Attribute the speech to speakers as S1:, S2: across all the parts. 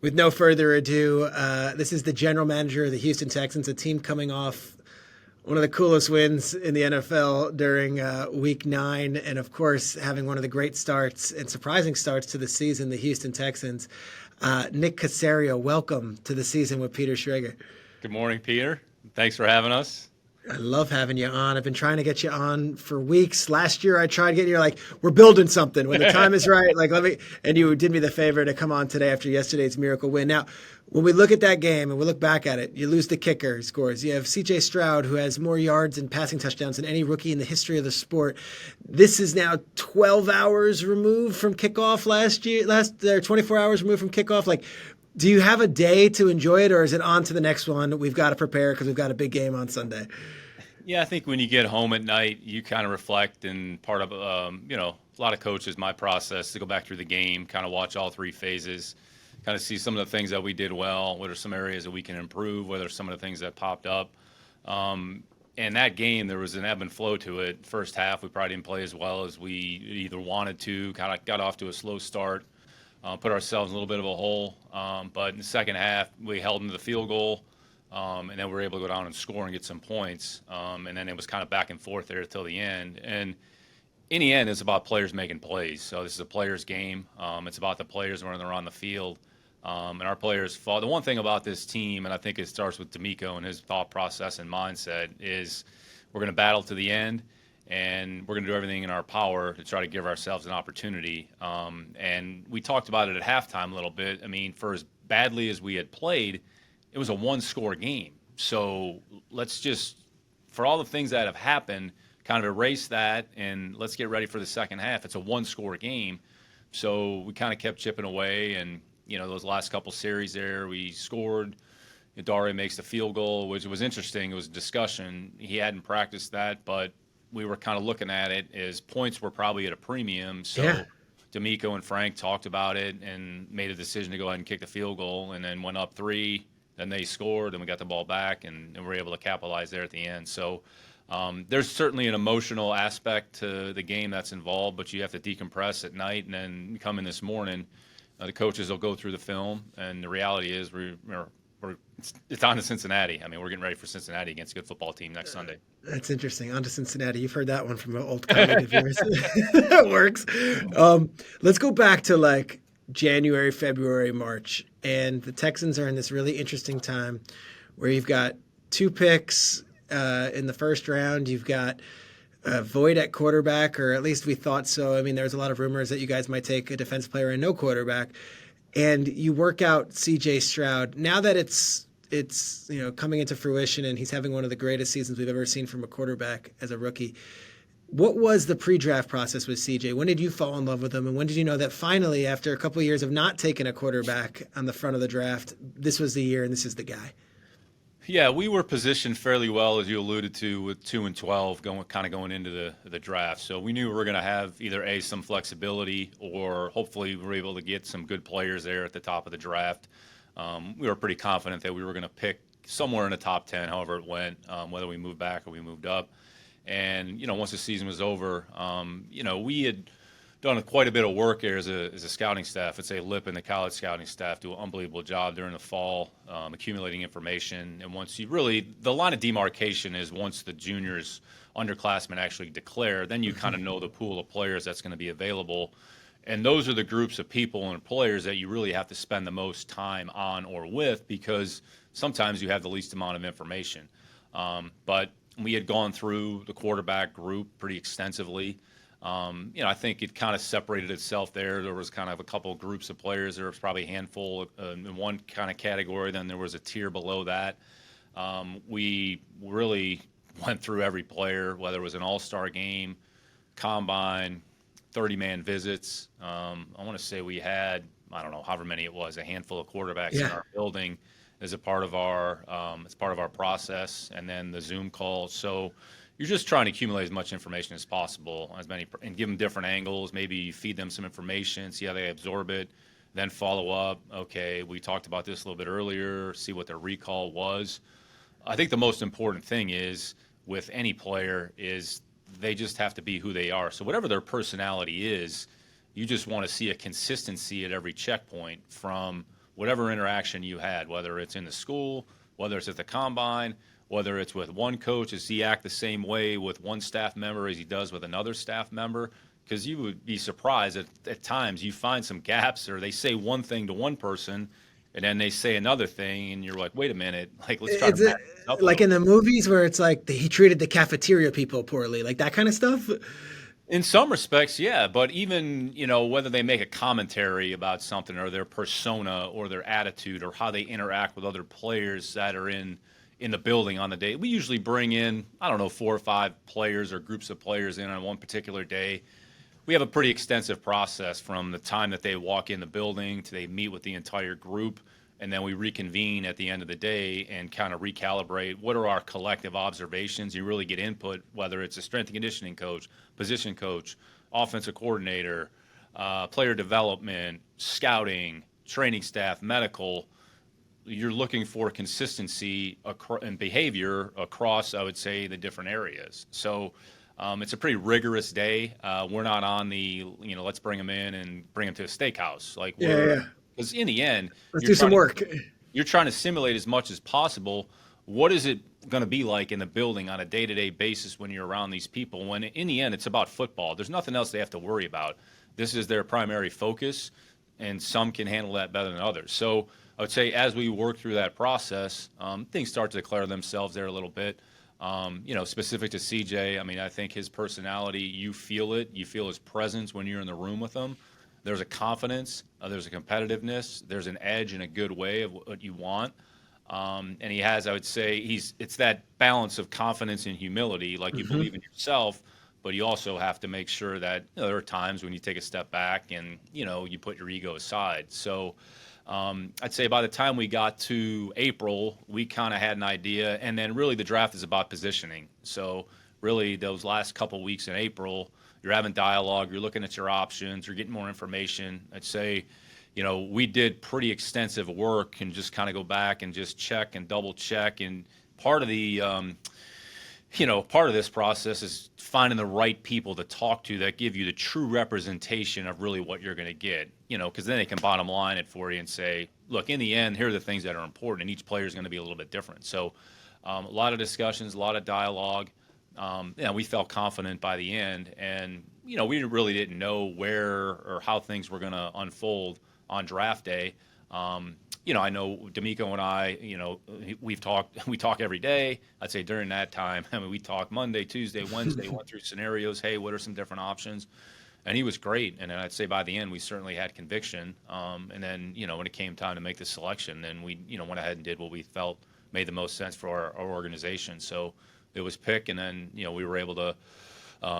S1: With no further ado, this is the general manager of the Houston Texans, a team coming off one of the coolest wins in the NFL during Week 9, and of course, having one of the great starts and surprising starts to the season, the Houston Texans. Nick Caserio, welcome to the season with Peter Schrager.
S2: Good morning, Peter. Thanks for having us.
S1: I love having you on. I've been trying to get you on for weeks. Last year, I tried getting you. Like, we're building something when the time is right. Like, let me. And you did me the favor to come on today after yesterday's miracle win. Now, when we look at that game and we look back at it, you lose the kicker who scores. You have C.J. Stroud, who has more yards and passing touchdowns than any rookie in the history of the sport. This is now 12 hours removed from kickoff last year. 24 hours removed from kickoff. Like, do you have a day to enjoy it, or is it on to the next one? We've got to prepare because we've got a big game on Sunday.
S2: Yeah, I think when you get home at night, you kind of reflect, and part of, a lot of coaches, my process to go back through the game, kind of watch all three phases, kind of see some of the things that we did well, what are some areas that we can improve, what are some of the things that popped up. And that game, there was an ebb and flow to it. First half, we probably didn't play as well as we either wanted to, kind of got off to a slow start. Put ourselves in a little bit of a hole. But in the second half, we held into the field goal, and then we were able to go down and score and get some points. And then it was kind of back and forth there till the end. And in the end, it's about players making plays. So this is a players' game. It's about the players when they're on the field. And our players fought. The one thing about this team, and I think it starts with D'Amico and his thought process and mindset, is we're going to battle to the end. And we're going to do everything in our power to try to give ourselves an opportunity. And we talked about it at halftime a little bit. I mean, for as badly as we had played, it was a one-score game. So let's just, for all the things that have happened, kind of erase that, and let's get ready for the second half. It's a one-score game. So we kind of kept chipping away, and, those last couple series there, we scored. Dario makes the field goal, which was interesting. It was a discussion. He hadn't practiced that, but we were kind of looking at it as points were probably at a premium. So yeah. D'Amico and Frank talked about it and made a decision to go ahead and kick the field goal, and then went up 3. Then they scored, and we got the ball back, and we were able to capitalize there at the end. So there's certainly an emotional aspect to the game that's involved, but you have to decompress at night, and then come in this morning. The coaches will go through the film, and the reality is it's on to Cincinnati. I mean, we're getting ready for Cincinnati against a good football team next Sunday.
S1: That's interesting. On to Cincinnati. You've heard that one from an old colleague of yours. That works. Let's go back to January, February, March. And the Texans are in this really interesting time where you've got 2 picks in the first round. You've got Void at quarterback, or at least we thought so. I mean, there was a lot of rumors that you guys might take a defense player and no quarterback. And you work out C.J. Stroud. Now that it's coming into fruition and he's having one of the greatest seasons we've ever seen from a quarterback as a rookie, what was the pre-draft process with C.J.? When did you fall in love with him? And when did you know that finally, after a couple of years of not taking a quarterback on the front of the draft, this was the year and this is the guy?
S2: Yeah, we were positioned fairly well, as you alluded to, with 2 and 12 going into the draft. So we knew we were going to have either some flexibility, or hopefully we were able to get some good players there at the top of the draft. We were pretty confident that we were going to pick somewhere in the top 10, however it went, whether we moved back or we moved up. And once the season was over, we had done quite a bit of work there as a scouting staff. I'd say Lip and the college scouting staff do an unbelievable job during the fall, accumulating information. And once the line of demarcation is once the juniors, underclassmen actually declare, then you kind of know the pool of players that's going to be available. And those are the groups of people and players that you really have to spend the most time on or with, because sometimes you have the least amount of information. But we had gone through the quarterback group pretty extensively. I think it kind of separated itself there. There was kind of a couple of groups of players. There was probably a handful in one kind of category. Then there was a tier below that. We really went through every player, whether it was an all-star game, combine, 30-man visits. I want to say we had, I don't know, however many it was, a handful of quarterbacks in our building as a part of our process, and then the Zoom calls. So you're just trying to accumulate as much information as possible, and give them different angles. Maybe you feed them some information, see how they absorb it, then follow up. Okay, we talked about this a little bit earlier, see what their recall was. I think the most important thing is with any player is they just have to be who they are. So whatever their personality is, you just want to see a consistency at every checkpoint, from whatever interaction you had, whether it's in the school, whether it's at the combine, whether it's with one coach, does he act the same way with one staff member as he does with another staff member? Because you would be surprised at times you find some gaps, or they say one thing to one person and then they say another thing and you're like, wait a minute, like let's try to
S1: Is it
S2: match this up a
S1: like
S2: little
S1: in
S2: bit.
S1: the movies where it's like he treated the cafeteria people poorly, like that kind of stuff?
S2: In some respects, yeah, but even, whether they make a commentary about something or their persona or their attitude or how they interact with other players that are in the building on the day. We usually bring in, I don't know, 4 or 5 players or groups of players in on one particular day. We have a pretty extensive process from the time that they walk in the building to they meet with the entire group, and then we reconvene at the end of the day and kind of recalibrate what are our collective observations. You really get input, whether it's a strength and conditioning coach, position coach, offensive coordinator, player development, scouting, training staff, medical. You're looking for consistency and behavior across, I would say, the different areas. So it's a pretty rigorous day. We're not on the, let's bring them in and bring them to a steakhouse. Like
S1: Yeah.
S2: because in the end,
S1: Let's do some work.
S2: you're trying to simulate as much as possible. What is it going to be like in the building on a day-to-day basis when you're around these people? When in the end, it's about football. There's nothing else they have to worry about. This is their primary focus, and some can handle that better than others. So I would say as we work through that process, things start to declare themselves there a little bit. Specific to CJ, I mean, I think his personality, you feel it. You feel his presence when you're in the room with him. There's a confidence, there's a competitiveness, there's an edge in a good way of what you want. And he has, I would say, it's that balance of confidence and humility, like you believe in yourself, but you also have to make sure that there are times when you take a step back and, you put your ego aside. So I'd say by the time we got to April, we kind of had an idea. And then really the draft is about positioning. So really those last couple weeks in April, you're having dialogue, you're looking at your options, you're getting more information. I'd say, we did pretty extensive work and just kind of go back and just check and double check. And part of the, part of this process is finding the right people to talk to that give you the true representation of really what you're going to get, because then they can bottom line it for you and say, look, in the end, here are the things that are important, and each player is going to be a little bit different. So a lot of discussions, a lot of dialogue. We felt confident by the end, and, we really didn't know where or how things were going to unfold on draft day. I know D'Amico and I, we talk every day. I'd say during that time, we talk Monday, Tuesday, Wednesday, went through scenarios. Hey, what are some different options? And he was great. And then I'd say by the end, we certainly had conviction. And then, when it came time to make the selection, then we, went ahead and did what we felt made the most sense for our organization. So it was pick, and then, we were able to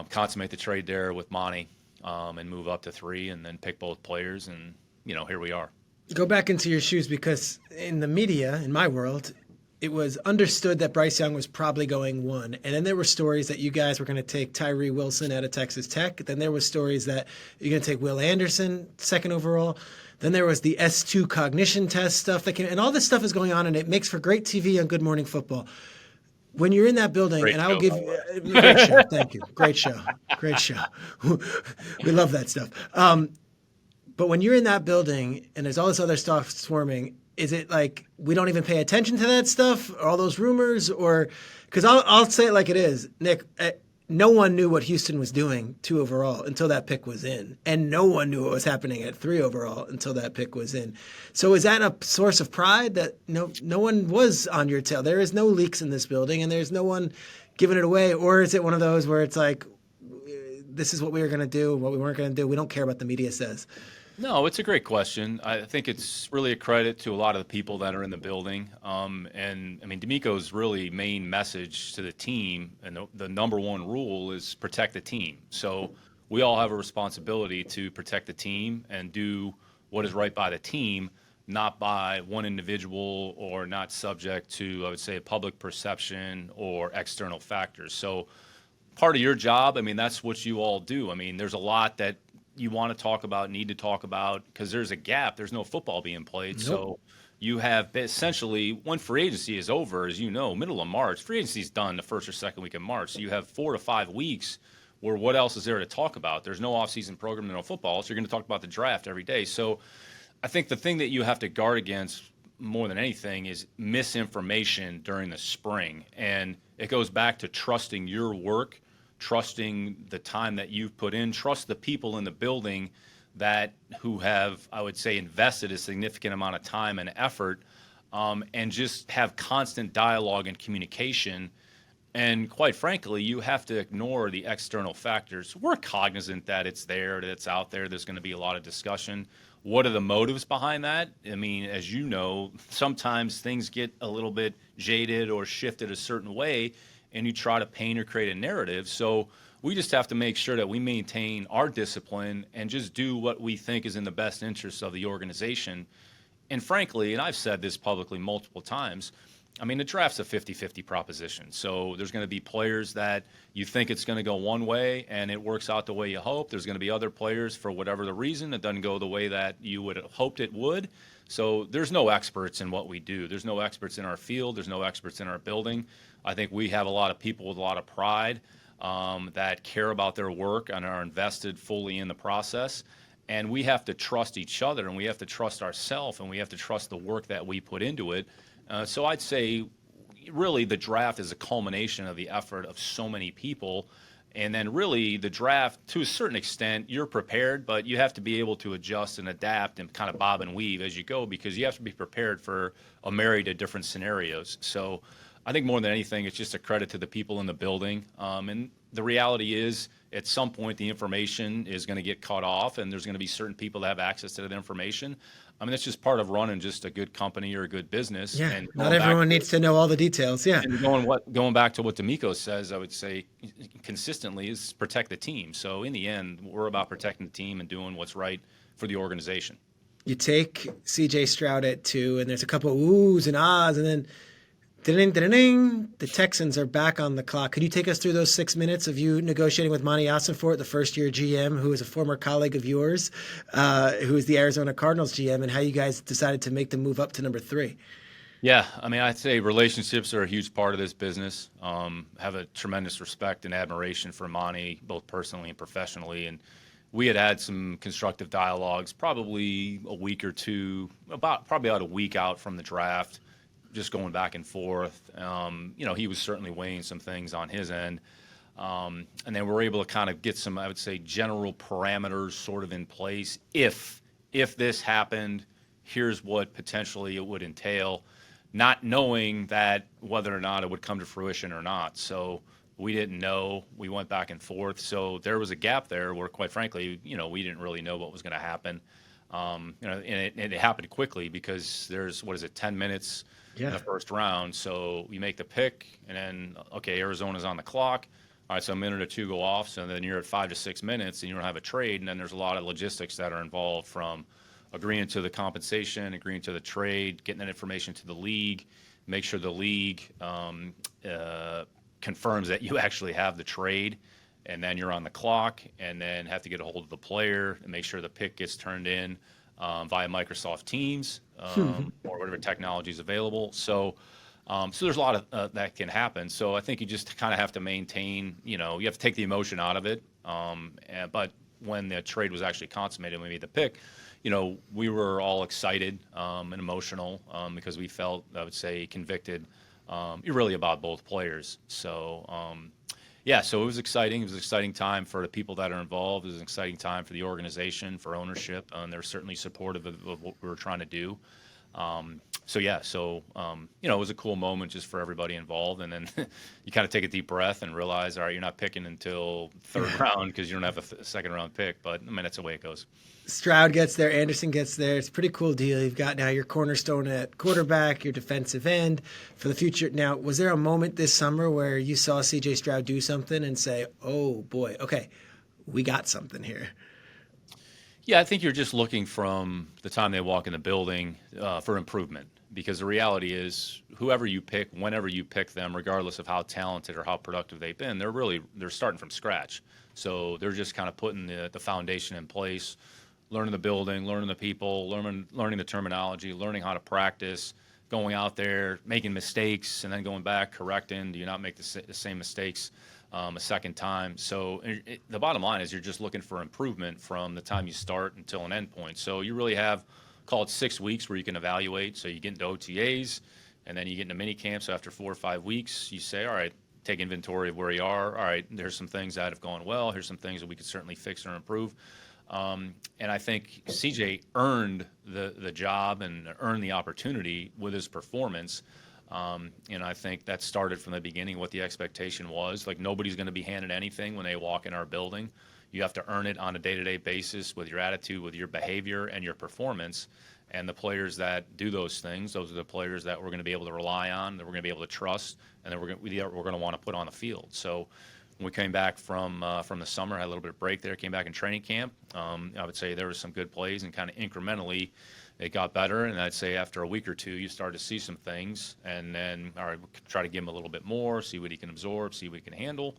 S2: consummate the trade there with Monty and move up to 3 and then pick both players. And, here we are.
S1: Go back into your shoes, because in the media, in my world, it was understood that Bryce Young was probably going 1. And then there were stories that you guys were going to take Tyree Wilson out of Texas Tech. Then there was stories that you're going to take Will Anderson 2nd overall. Then there was the S2 cognition test stuff that came, and all this stuff is going on, and it makes for great TV on Good Morning Football. When you're in that building,
S2: Great
S1: and I'll
S2: show,
S1: give you great show. Thank you. Great show. Great show. We love that stuff. But when you're in that building and there's all this other stuff swarming, is it like we don't even pay attention to that stuff, or all those rumors? Or because I'll say it like it is, Nick, no one knew what Houston was doing 2 overall until that pick was in. And no one knew what was happening at 3 overall until that pick was in. So is that a source of pride that no one was on your tail? There is no leaks in this building and there's no one giving it away? Or is it one of those where it's like, this is what we were going to do, what we weren't going to do. We don't care what the media says.
S2: No, it's a great question. I think it's really a credit to a lot of the people that are in the building. And I mean, D'Amico's really main message to the team, and the number one rule is protect the team. So we all have a responsibility to protect the team and do what is right by the team, not by one individual, or not subject to, I would say, public perception or external factors. So part of your job, I mean, that's what you all do. I mean, there's a lot that you want to talk about, need to talk about, because there's a gap. There's no football being played. Nope. So you have essentially, when free agency is over, as you know, middle of March, free agency is done the 1st or 2nd week of March. So you have 4 to 5 weeks where what else is there to talk about? There's no offseason program, no football. So you're going to talk about the draft every day. So I think the thing that you have to guard against more than anything is misinformation during the spring. And it goes back to trusting your work, trusting the time that you've put in, trust the people in the building that who have, I would say, invested a significant amount of time and effort, and just have constant dialogue and communication. And quite frankly, you have to ignore the external factors. We're cognizant that it's there, that it's out there. There's going to be a lot of discussion. What are the motives behind that? I mean, as you know, sometimes things get a little bit jaded or shifted a certain way, and you try to paint or create a narrative. So we just have to make sure that we maintain our discipline and just do what we think is in the best interest of the organization. And frankly, and I've said this publicly multiple times, I mean, the draft's a 50-50 proposition. So there's going to be players that you think it's going to go one way and it works out the way you hope. There's going to be other players, for whatever the reason, it doesn't go the way that you would have hoped it would. So there's no experts in what we do. There's no experts in our field. There's no experts in our building. I think we have a lot of people with a lot of pride that care about their work and are invested fully in the process. And we have to trust each other, and we have to trust ourselves, and we have to trust the work that we put into it. So I'd say really the draft is a culmination of the effort of so many people. And then really the draft, to a certain extent, you're prepared, but you have to be able to adjust and adapt and kind of bob and weave as you go, because you have to be prepared for a myriad of different scenarios. So I think more than anything, it's just a credit to the people in the building. And the reality is, at some point, the information is going to get cut off, and there's going to be certain people that have access to that information. I mean, that's just part of running just a good company or a good business.
S1: Yeah,
S2: And
S1: not everyone needs to know all the details. Yeah.
S2: And going back to what D'Amico says, I would say consistently is protect the team. So in the end, we're about protecting the team and doing what's right for the organization.
S1: You take CJ Stroud at 2, and there's a couple of oohs and ahs, and then ding, ding, ding, the Texans are back on the clock. Could you take us through those 6 minutes of you negotiating with Monty Ossenfort, the first-year GM, who is a former colleague of yours, who is the Arizona Cardinals GM, and how you guys decided to make the move up to number 3?
S2: Yeah, I mean, I'd say relationships are a huge part of this business. Have a tremendous respect and admiration for Monty, both personally and professionally. And we had some constructive dialogues, probably a week or two, probably about a week out from the draft, just going back and forth. He was certainly weighing some things on his end. And then we're able to kind of get some, I would say, general parameters sort of in place. If this happened, here's what potentially it would entail, not knowing that whether or not it would come to fruition or not. So we didn't know. We went back and forth. So there was a gap there where, quite frankly, we didn't really know what was going to happen. And it happened quickly because there's, 10 minutes in the first round. So you make the pick, and then, okay, Arizona's on the clock. All right, so a minute or two go off. So then you're at 5 to 6 minutes, and you don't have a trade. And then there's a lot of logistics that are involved, from agreeing to the compensation, agreeing to the trade, getting that information to the league, make sure the league confirms that you actually have the trade, and then you're on the clock, and then have to get a hold of the player and make sure the pick gets turned in via Microsoft Teams or whatever technology is available. So there's a lot of that can happen. So I think you just kind of have to maintain, you have to take the emotion out of it. But when the trade was actually consummated, when we made the pick, we were all excited and emotional because we felt, I would say, convicted really about both players. So, so it was exciting. It was an exciting time for the people that are involved. It was an exciting time for the organization, for ownership, and they're certainly supportive of what we were trying to do. It was a cool moment just for everybody involved. And then you kind of take a deep breath and realize, all right, you're not picking until third round because you don't have a second round pick. But, I mean, that's the way it goes.
S1: Stroud gets there. Anderson gets there. It's a pretty cool deal. You've got now your cornerstone at quarterback, your defensive end for the future. Now, was there a moment this summer where you saw C.J. Stroud do something and say, oh, boy, okay, we got something here?
S2: Yeah, I think you're just looking from the time they walk in the building for improvement, because the reality is whoever you pick, whenever you pick them, regardless of how talented or how productive they've been, they're starting from scratch. So they're just kind of putting the foundation in place, learning the building, learning the people, learning the terminology, learning how to practice, going out there, making mistakes, and then going back, correcting. Do you not make the same mistakes a second time? So the bottom line is you're just looking for improvement from the time you start until an end point. So you really have call it 6 weeks where you can evaluate. So you get into OTAs, and then you get into mini camp. So after 4 or 5 weeks, you say, all right, take inventory of where you are. All right, there's some things that have gone well. Here's some things that we could certainly fix or improve. And I think CJ earned the job and earned the opportunity with his performance. And I think that started from the beginning what the expectation was. Like, nobody's going to be handed anything when they walk in our building. You have to earn it on a day-to-day basis with your attitude, with your behavior, and your performance. And the players that do those things, those are the players that we're going to be able to rely on, that we're going to be able to trust, and that we're going to want to put on the field. So when we came back from the summer, had a little bit of break there, came back in training camp, I would say there was some good plays, and kind of incrementally it got better. And I'd say after a week or two, you start to see some things, and then, all right, we'll try to give him a little bit more, see what he can absorb, see what he can handle.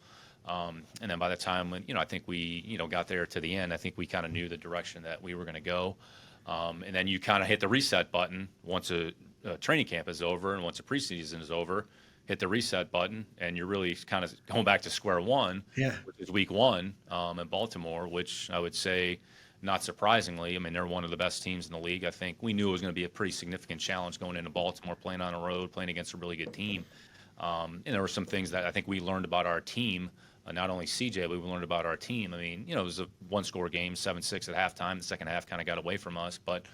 S2: And then by the time when, I think we, got there to the end, I think we kind of knew the direction that we were going to go. And then you kind of hit the reset button once a training camp is over and once a preseason is over, hit the reset button, and you're really kind of going back to square one, which is week one in Baltimore, which I would say, not surprisingly, I mean, they're one of the best teams in the league. I think we knew it was going to be a pretty significant challenge going into Baltimore, playing on the road, playing against a really good team. And there were some things that I think we learned about our team, not only CJ, but we learned about our team. I mean, it was a one-score game, 7-6 at halftime. The second half kind of got away from us. But,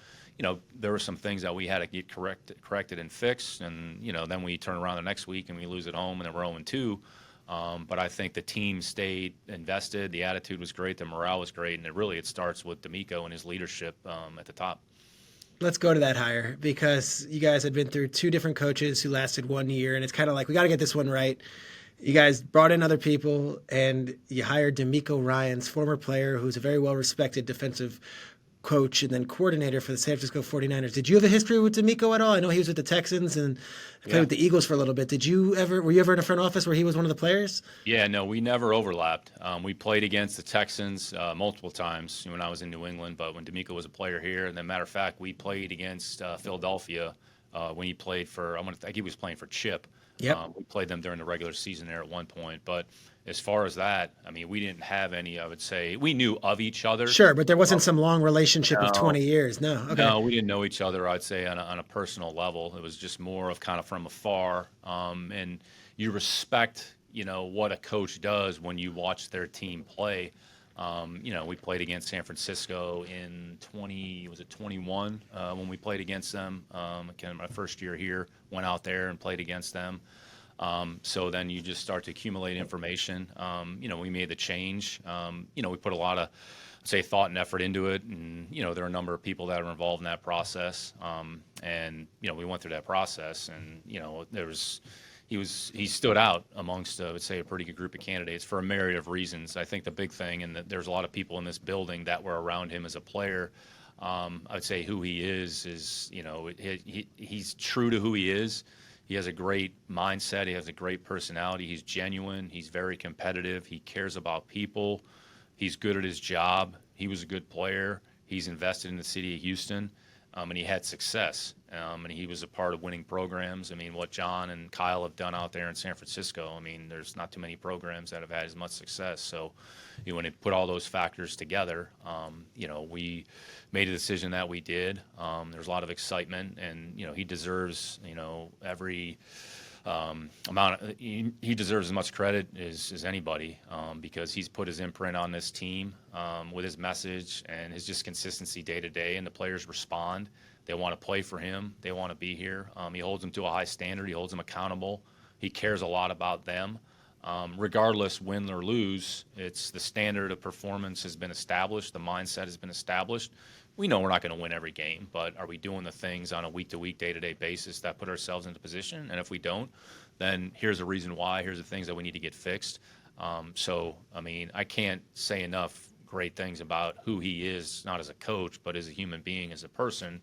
S2: there were some things that we had to get corrected and fixed. And, then we turn around the next week and we lose at home, and then we're 0-2. But I think the team stayed invested. The attitude was great. The morale was great. And it starts with D'Amico and his leadership at the top.
S1: Let's go to that hire, because you guys had been through two different coaches who lasted 1 year, and it's kind of like, we got to get this one right. You guys brought in other people, and you hired D'Amico Ryans, former player who's a very well-respected defensive coach and then coordinator for the San Francisco 49ers. Did you have a history with D'Amico at all? I know he was with the Texans and played with the Eagles for a little bit. Were you ever in a front office where he was one of the players?
S2: Yeah, no, we never overlapped. We played against the Texans multiple times when I was in New England, but when D'Amico was a player here, and then matter of fact, we played against Philadelphia when he played for, I think he was playing for Chip.
S1: Yep.
S2: We played them during the regular season there at one point. But as far as that, I mean, we didn't have any, I would say, we knew of each other.
S1: Sure, but there wasn't some long relationship of 20 years. No, okay.
S2: No, we didn't know each other, I'd say, on a personal level. It was just more of kind of from afar. And you respect, what a coach does when you watch their team play. We played against San Francisco in 21 when we played against them. Again, my first year here, went out there and played against them. So then you just start to accumulate information. We made the change. We put a lot of, say, thought and effort into it. And, there are a number of people that are involved in that process. And we went through that process, and, he stood out amongst, I would say, a pretty good group of candidates for a myriad of reasons. I think the big thing, and there's a lot of people in this building that were around him as a player. I would say who he is he's true to who he is. He has a great mindset. He has a great personality. He's genuine. He's very competitive. He cares about people. He's good at his job. He was a good player. He's invested in the city of Houston. And he had success, and he was a part of winning programs. I mean, what John and Kyle have done out there in San Francisco, I mean, there's not too many programs that have had as much success. So when you put all those factors together, we made a decision that we did. There's a lot of excitement, and, he deserves, every he deserves as much credit as anybody, because he's put his imprint on this team with his message and his just consistency day to day, and the players respond. They want to play for him. They want to be here. He holds them to a high standard. He holds them accountable. He cares a lot about them. Regardless, win or lose, it's the standard of performance has been established. The mindset has been established. We know we're not going to win every game, but are we doing the things on a week-to-week, day-to-day basis that put ourselves into position? And if we don't, then here's a reason why. Here's the things that we need to get fixed. I can't say enough great things about who he is, not as a coach, but as a human being, as a person.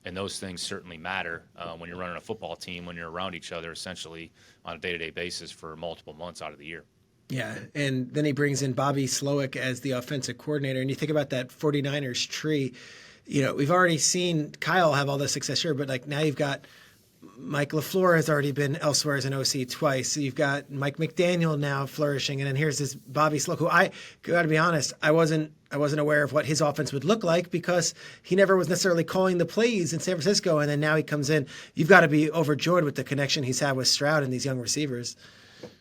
S2: And those things certainly matter when you're running a football team, when you're around each other essentially on a day-to-day basis for multiple months out of the year.
S1: Yeah, and then he brings in Bobby Slowick as the offensive coordinator. And you think about that 49ers tree, we've already seen Kyle have all the success here, but now you've got Mike LaFleur has already been elsewhere as an OC twice. So you've got Mike McDaniel now flourishing, and then here's this Bobby Sloak, who I got to be honest, I wasn't aware of what his offense would look like because he never was necessarily calling the plays in San Francisco, and then now he comes in. You've got to be overjoyed with the connection he's had with Stroud and these young receivers.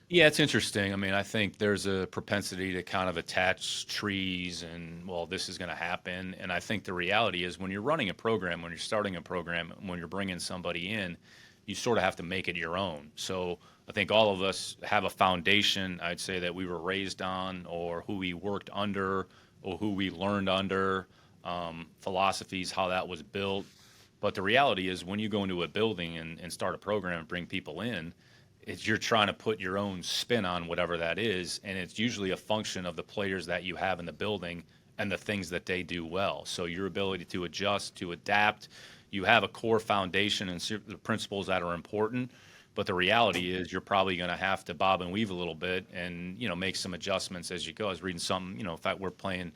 S2: Yeah, it's interesting. I mean, I think there's a propensity to kind of attach trees and, well, this is going to happen. And I think the reality is when you're running a program, when you're starting a program, when you're bringing somebody in, you sort of have to make it your own. So I think all of us have a foundation, I'd say, that we were raised on or who we worked under or who we learned under, philosophies, how that was built. But the reality is when you go into a building and start a program and bring people in, you're trying to put your own spin on whatever that is, and it's usually a function of the players that you have in the building and the things that they do well. So your ability to adjust, to adapt, you have a core foundation and the principles that are important, but the reality is you're probably going to have to bob and weave a little bit and, make some adjustments as you go. I was reading something, in fact, we're playing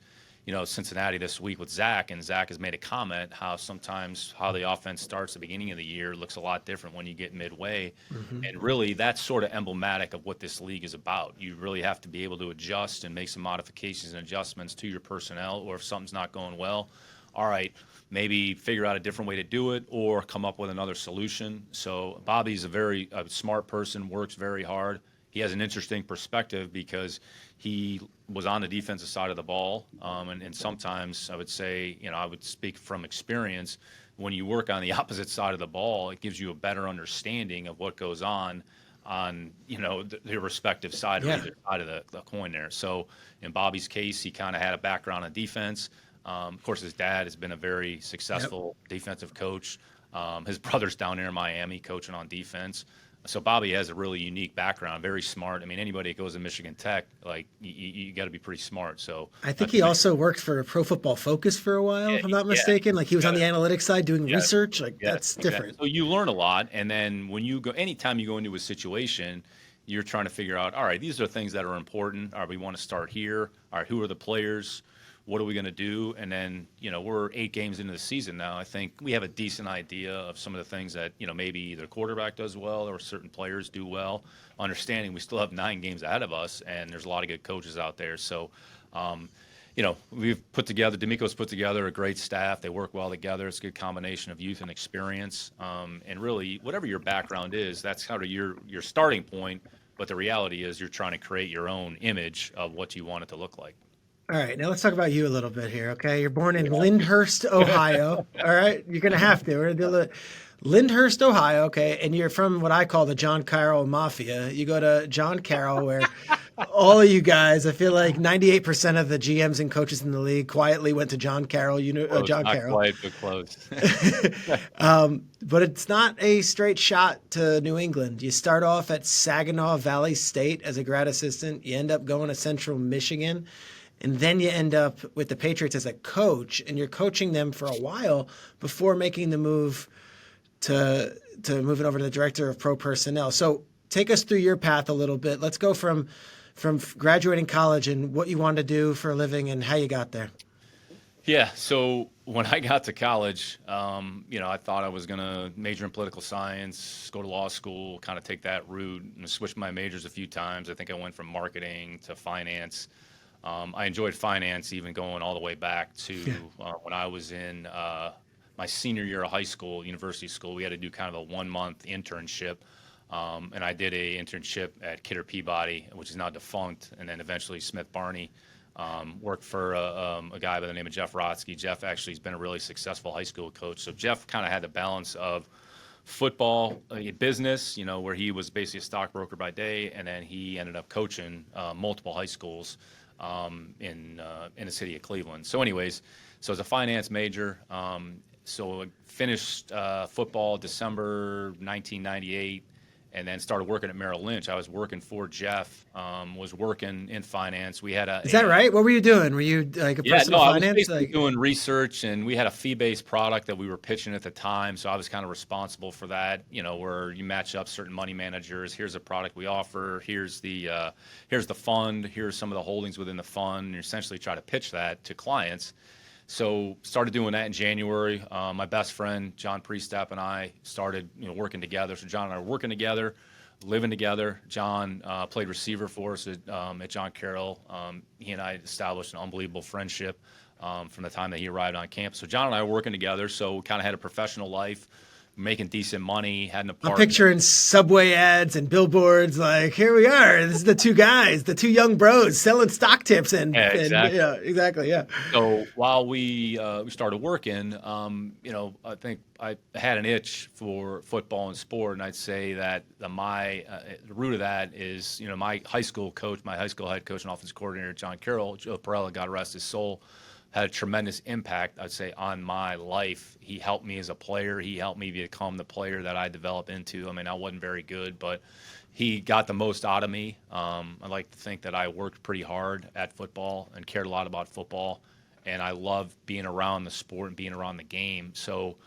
S2: Cincinnati this week with Zach, and Zach has made a comment how sometimes how the offense starts at the beginning of the year looks a lot different when you get midway. Mm-hmm. And really that's sort of emblematic of what this league is about. You really have to be able to adjust and make some modifications and adjustments to your personnel, or if something's not going well, all right, maybe figure out a different way to do it or come up with another solution. So Bobby's a very smart person, works very hard. He has an interesting perspective because he was on the defensive side of the ball. And sometimes I would say, I would speak from experience, when you work on the opposite side of the ball, it gives you a better understanding of what goes on, the respective side or either side of the coin there. So in Bobby's case, he kind of had a background on defense. Of course, his dad has been a very successful defensive coach. His brother's down there in Miami coaching on defense. So Bobby has a really unique background, very smart. I mean, anybody that goes to Michigan Tech, like you got to be pretty smart. So
S1: I think he also worked for Pro Football Focus for a while, if I'm not mistaken. Like he was on the analytics side doing research. Like that's different.
S2: Exactly. So you learn a lot, and then when you go, anytime you go into a situation, you're trying to figure out, all right, these are things that are important. All right, we want to start here. All right, who are the players? What are we going to do? And then, we're 8 games into the season now. I think we have a decent idea of some of the things that, maybe either quarterback does well or certain players do well. Understanding we still have 9 games ahead of us, and there's a lot of good coaches out there. So, D'Amico's put together a great staff. They work well together. It's a good combination of youth and experience. And really, whatever your background is, that's kind of your starting point. But the reality is you're trying to create your own image of what you want it to look like.
S1: All right, now let's talk about you a little bit here, okay? You're born in Lyndhurst, Ohio. All right, you're going to have to. We're going to do Lyndhurst, Ohio, okay? And you're from what I call the John Carroll Mafia. You go to John Carroll, where all of you guys, I feel like 98% of the GMs and coaches in the league quietly went to John Carroll. John Carroll.
S2: Not quite, but close.
S1: But it's not a straight shot to New England. You start off at Saginaw Valley State as a grad assistant. You end up going to Central Michigan. And then you end up with the Patriots as a coach, and you're coaching them for a while before making the move to moving over to the director of pro personnel. So take us through your path a little bit. Let's go from graduating college and what you wanted to do for a living and how you got there.
S2: Yeah. So when I got to college, I thought I was going to major in political science, go to law school, kind of take that route, and switch my majors a few times. I think I went from marketing to finance. I enjoyed finance, even going all the way back to when I was in my senior year of high school, university school. We had to do kind of a 1-month internship, and I did a internship at Kidder Peabody, which is now defunct, and then eventually Smith Barney. Worked for a guy by the name of Jeff Rotsky. Jeff actually has been a really successful high school coach. So Jeff kind of had the balance of football, business, where he was basically a stockbroker by day, and then he ended up coaching multiple high schools in the city of Cleveland. So anyways, so as a finance major, so I finished football December 1998 and then started working at Merrill Lynch. I was working for Jeff, was working in finance. We had
S1: Is that right? What were you doing? Were you like a person of finance?
S2: I was basically doing research, and we had a fee-based product that we were pitching at the time, so I was kind of responsible for that, where you match up certain money managers. Here's a product we offer. Here's the fund. Here's some of the holdings within the fund. And you essentially try to pitch that to clients. So started doing that in January. My best friend, John Priestap, and I started working together. So John and I were working together, living together. John played receiver for us at John Carroll. He and I established an unbelievable friendship from the time that he arrived on campus. So John and I were working together, so we kind of had a professional life, making decent money, had an
S1: I'm
S2: apartment.
S1: picturing subway ads and billboards. Like, here we are. This is the two guys, the two young bros selling stock tips
S2: Yeah, exactly.
S1: yeah, exactly. Yeah.
S2: So while we started working, I think I had an itch for football and sport, and I'd say that the root of that is my high school head coach and offensive coordinator, John Carroll, Joe Perella, God rest his soul, had a tremendous impact, I'd say, on my life. He helped me as a player. He helped me become the player that I developed into. I mean, I wasn't very good, but he got the most out of me. I like to think that I worked pretty hard at football and cared a lot about football, and I loved being around the sport and being around the game. So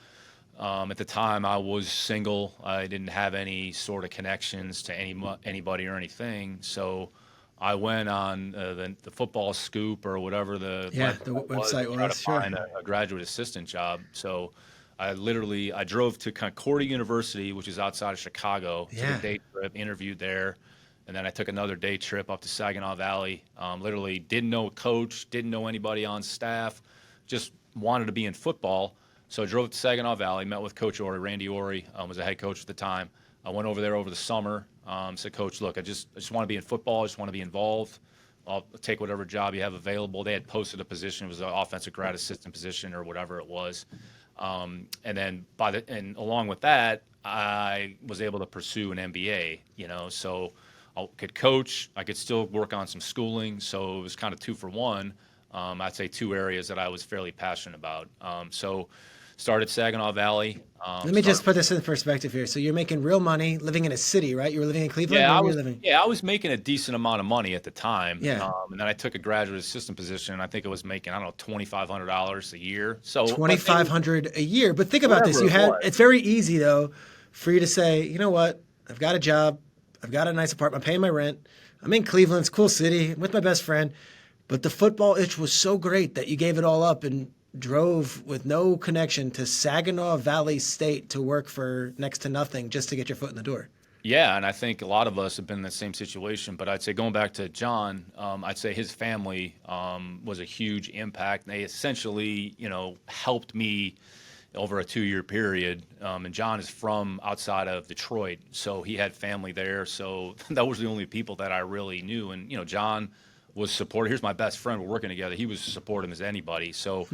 S2: at the time, I was single. I didn't have any sort of connections to anybody or anything. So I went on the football scoop or whatever the
S1: website
S2: to
S1: was.
S2: find a graduate assistant job. So I drove to Concordia University, which is outside of Chicago, took a day trip, interviewed there, and then I took another day trip up to Saginaw Valley. Literally didn't know a coach, didn't know anybody on staff, just wanted to be in football. So I drove to Saginaw Valley, met with Coach Ori. Randy Ori was the head coach at the time. I went over there over the summer. Said, Coach, look, I just want to be in football. I just want to be involved. I'll take whatever job you have available. They had posted a position. It was an offensive grad assistant position or whatever it was. And then along with that, I was able to pursue an MBA. So I could coach. I could still work on some schooling. So it was kind of 2 for 1. I'd say 2 areas that I was fairly passionate about. So started Saginaw Valley.
S1: Let me just put this in perspective here. So you're making real money living in a city, right? You were living in Cleveland?
S2: I was making a decent amount of money at the time.
S1: Yeah.
S2: And then I took a graduate assistant position, and I think it was making, I don't know, $2,500 a year. So
S1: $2,500 a year. But think about this. It's very easy, though, for you to say, you know what? I've got a job. I've got a nice apartment. I'm paying my rent. I'm in Cleveland. It's a cool city. I'm with my best friend. But the football itch was so great that you gave it all up and drove with no connection to Saginaw Valley State to work for next to nothing just to get your foot in the door.
S2: Yeah, and I think a lot of us have been in the same situation. But I'd say going back to John, I'd say his family was a huge impact. They essentially, helped me over a 2-year period. And John is from outside of Detroit, so he had family there. So that was the only people that I really knew. And, John was supportive. Here's my best friend. We're working together. He was as supportive as anybody. So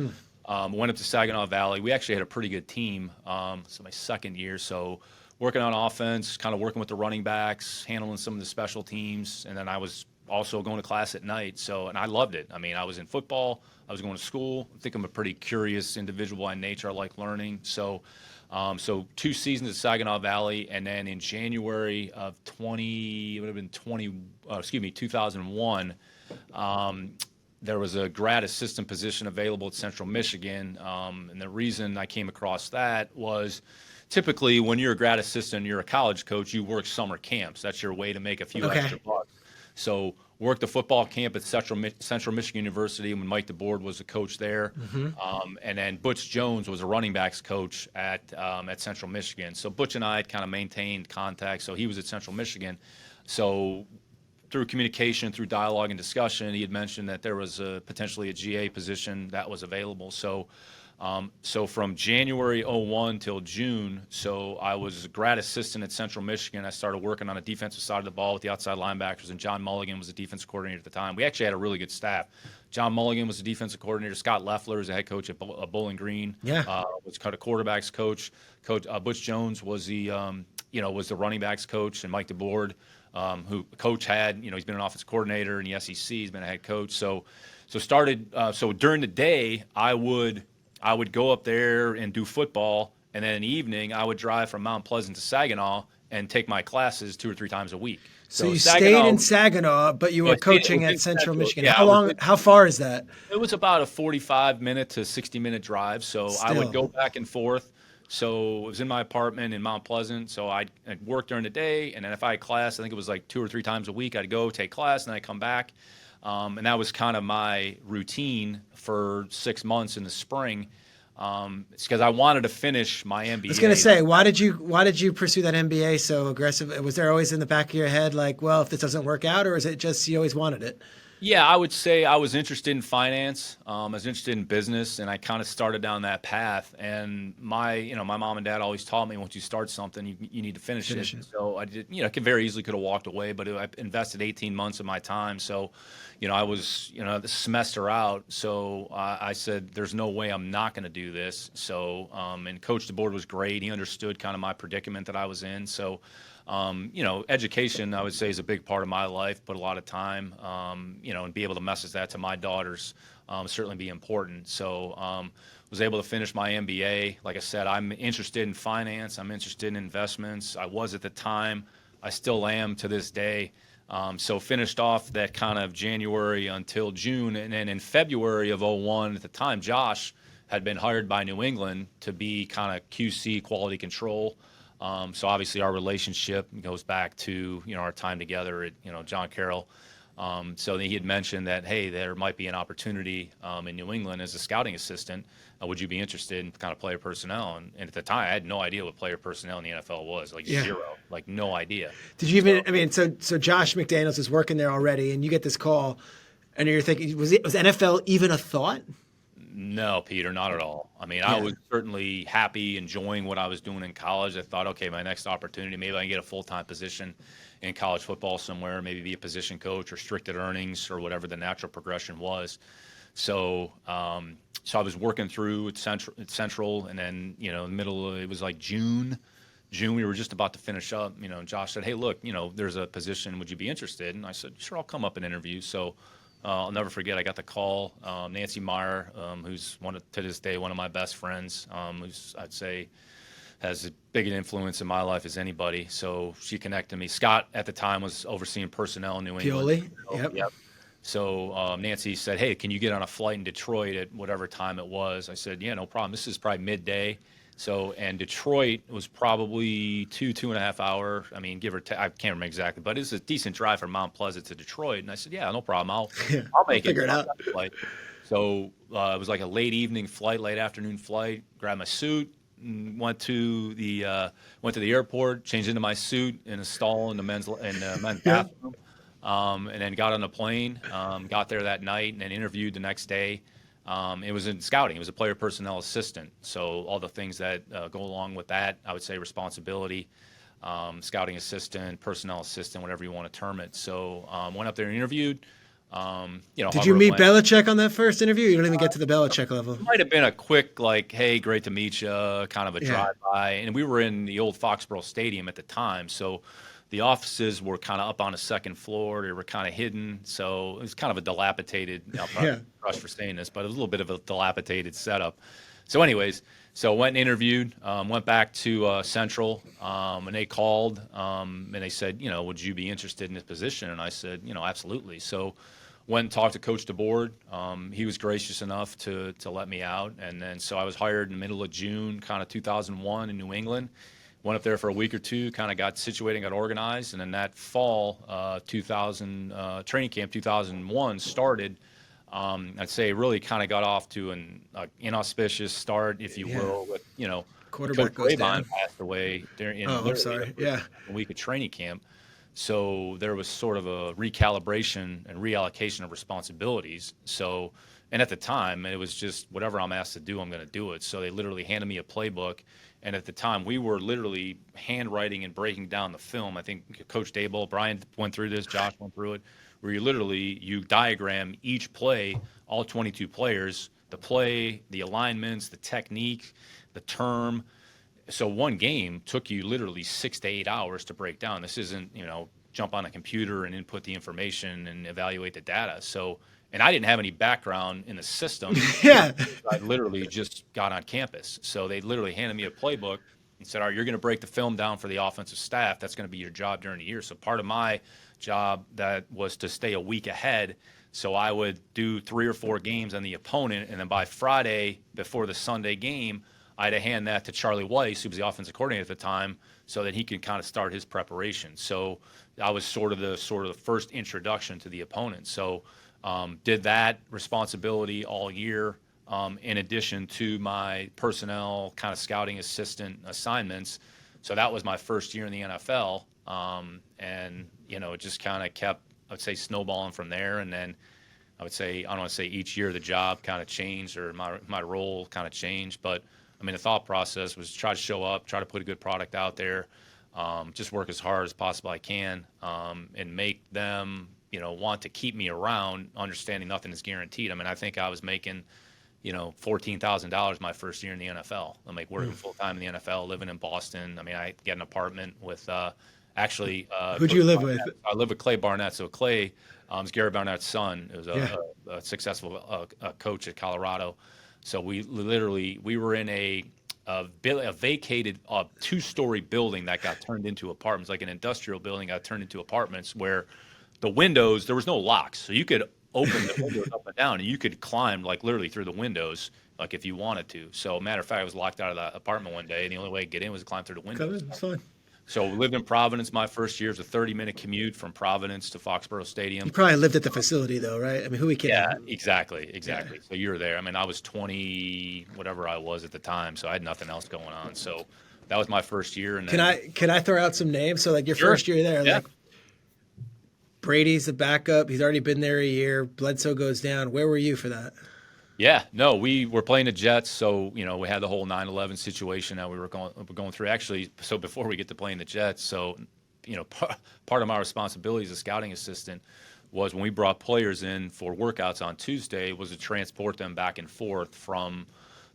S2: went up to Saginaw Valley. We actually had a pretty good team. So my second year. So working on offense, kind of working with the running backs, handling some of the special teams. And then I was also going to class at night. And I loved it. I mean, I was in football. I was going to school. I think I'm a pretty curious individual by nature. I like learning. So 2 seasons at Saginaw Valley, and then in January of 2001, there was a grad assistant position available at Central Michigan. And the reason I came across that was typically when you're a grad assistant, you're a college coach, you work summer camps. That's your way to make a few extra bucks. So worked the football camp at Central Michigan University when Mike DeBoard was the coach there. And then Butch Jones was a running backs coach at Central Michigan. So Butch and I had kind of maintained contact. So he was at Central Michigan. So through communication, through dialogue and discussion, he had mentioned that there was potentially a GA position that was available. So from January 01 till June, so I was a grad assistant at Central Michigan. I started working on the defensive side of the ball with the outside linebackers, and John Mulligan was the defensive coordinator at the time. We actually had a really good staff. John Mulligan was the defensive coordinator. Scott Loeffler was the head coach at Bowling Green. Was kind of quarterbacks coach. Butch Jones was the was the running backs coach, and Mike DeBoard, who coach had, he's been an offensive coordinator in the SEC. He's been a head coach. So during the day, I would go up there and do football, and then in the evening, I would drive from Mount Pleasant to Saginaw and take my classes 2 or 3 times a week.
S1: So you stayed in Saginaw, but you were coaching at Central Michigan.
S2: Yeah,
S1: how far is that?
S2: It was about a 45-minute to 60-minute drive. So I would go back and forth. So it was in my apartment in Mount Pleasant. So I'd work during the day, and then if I had class, I think it was like 2 or 3 times a week, I'd go take class, and then I'd come back. And that was kind of my routine for 6 months in the spring. It's because I wanted to finish my MBA.
S1: I was gonna say, why did you pursue that MBA so aggressive? Was there always in the back of your head like, well, if this doesn't work out, or is it just you always wanted it?
S2: Yeah, I would say I was interested in finance. I was interested in business, and I kind of started down that path. And my mom and dad always taught me once you start something, you need to finish it. So I did. I could very easily could have walked away, but I invested 18 months of my time. So, I was the semester out. So I said, "There's no way I'm not going to do this." So, and Coach DeBoard was great. He understood kind of my predicament that I was in. So. Education, I would say, is a big part of my life, but a lot of time, and be able to message that to my daughters certainly be important. So was able to finish my MBA. Like I said, I'm interested in finance. I'm interested in investments. I was at the time. I still am to this day. So finished off that kind of January until June. And then in February of '01, at the time, Josh had been hired by New England to be kind of QC, quality control. So obviously our relationship goes back to, our time together at, John Carroll. So he had mentioned that, hey, there might be an opportunity in New England as a scouting assistant. Would you be interested in kind of player personnel? And at the time, I had no idea what player personnel in the NFL was, like zero, like no idea.
S1: Did you even, so Josh McDaniels is working there already, and you get this call, and you're thinking, was NFL even a thought?
S2: No, Peter, not at all. I was certainly happy, enjoying what I was doing in college. I thought, okay, my next opportunity, maybe I can get a full-time position in college football somewhere, maybe be a position coach, restricted earnings, or whatever the natural progression was. So, so I was working through at Central, and then, in the middle of, it was like June, we were just about to finish up. Josh said, hey, look, there's a position. Would you be interested? And I said, sure, I'll come up and interview. So. I'll never forget. I got the call. Nancy Meyer, who's to this day one of my best friends, who's I'd say has as big an influence in my life as anybody. So she connected me. Scott at the time was overseeing personnel in New England.
S1: Pioli, yep.
S2: So Nancy said, "Hey, can you get on a flight in Detroit at whatever time it was?" I said, "Yeah, no problem." This is probably midday. So, and Detroit was probably 2.5 hour. Give or take, I can't remember exactly, but it's a decent drive from Mount Pleasant to Detroit. And I said, yeah, no problem. I'll make it.
S1: Figure it out.
S2: So it was like a late evening flight, late afternoon flight. Grabbed my suit, and went to the airport, changed into my suit in a stall in the men's bathroom, and then got on the plane. Got there that night and then interviewed the next day. It was in scouting. It was a player personnel assistant. So all the things that go along with that, I would say responsibility, scouting assistant, personnel assistant, whatever you want to term it. So went up there and interviewed.
S1: Did you meet Belichick on that first interview? You don't even get to the Belichick level.
S2: It might have been a quick, like, hey, great to meet you, kind of a drive-by. And we were in the old Foxborough Stadium at the time. So the offices were kind of up on the second floor. They were kind of hidden. So it was kind of a dilapidated, I'll probably crush for saying this, but it was a little bit of a dilapidated setup. So anyways, went and interviewed, went back to Central, and they called, and they said, would you be interested in this position? And I said, absolutely. So went and talked to Coach DeBoard. He was gracious enough to let me out. And then so I was hired in the middle of June, kind of 2001 in New England. Went up there for a week or two, kind of got situated, got organized, and then that fall, 2000 training camp 2001 started. I'd say really kind of got off to an inauspicious start, if you will, with
S1: quarterback goes down.
S2: Passed away during
S1: I'm sorry.
S2: A week of training camp. So there was sort of a recalibration and reallocation of responsibilities. So, and at the time, it was just whatever I'm asked to do, I'm going to do it. So they literally handed me a playbook. And at the time, we were literally handwriting and breaking down the film. I think Coach Daboll, Brian went through this, Josh went through it, where you diagram each play, all 22 players, the play, the alignments, the technique, the term. So one game took you literally 6 to 8 hours to break down. This isn't, jump on a computer and input the information and evaluate the data. So, and I didn't have any background in the system. I literally just got on campus. So they literally handed me a playbook and said, all right, you're going to break the film down for the offensive staff. That's going to be your job during the year. So part of my job that was to stay a week ahead. So I would do 3 or 4 games on the opponent. And then by Friday, before the Sunday game, I had to hand that to Charlie Weiss, who was the offensive coordinator at the time, so that he could kind of start his preparation. So I was sort of the first introduction to the opponent. So Did that responsibility all year, in addition to my personnel kind of scouting assistant assignments. So that was my first year in the NFL. And, it just kind of kept, I would say, snowballing from there. And then I would say, I don't want to say each year the job kind of changed or my role kind of changed. But, I mean, the thought process was try to show up, try to put a good product out there, just work as hard as possible I can, and make them, want to keep me around, understanding nothing is guaranteed. I mean, I think I was making, $14,000 my first year in the NFL. I'm like working full time in the NFL, living in Boston. I mean, I get an apartment with actually.
S1: Who'd you live with?
S2: I live with Clay Barnett. So Clay is Gary Barnett's son. It was a successful coach at Colorado. So we were in a vacated 2-story building that got turned into apartments, like an industrial building got turned into apartments where the windows, there was no locks. So you could open the windows up and down and you could climb like literally through the windows, like if you wanted to. So matter of fact, I was locked out of the apartment one day and the only way to get in was to climb through the windows.
S1: That's fine.
S2: So we lived in Providence my first year. It was a 30-minute commute from Providence to Foxborough Stadium.
S1: You probably lived at the facility though, right? I mean, who we kidding?
S2: Yeah, exactly. Yeah. So you were there. I mean, I was 20, whatever I was at the time, so I had nothing else going on. So that was my first year. And then,
S1: can I throw out some names? So like your
S2: Sure.
S1: first year there,
S2: Yeah.
S1: like Brady's the backup. He's already been there a year. Bledsoe goes down. Where were you for that?
S2: Yeah, no, we were playing the Jets, so we had the whole 9/11 situation that we were going through. Actually, so before we get to playing the Jets, so part of my responsibility as a scouting assistant was when we brought players in for workouts on Tuesday was to transport them back and forth from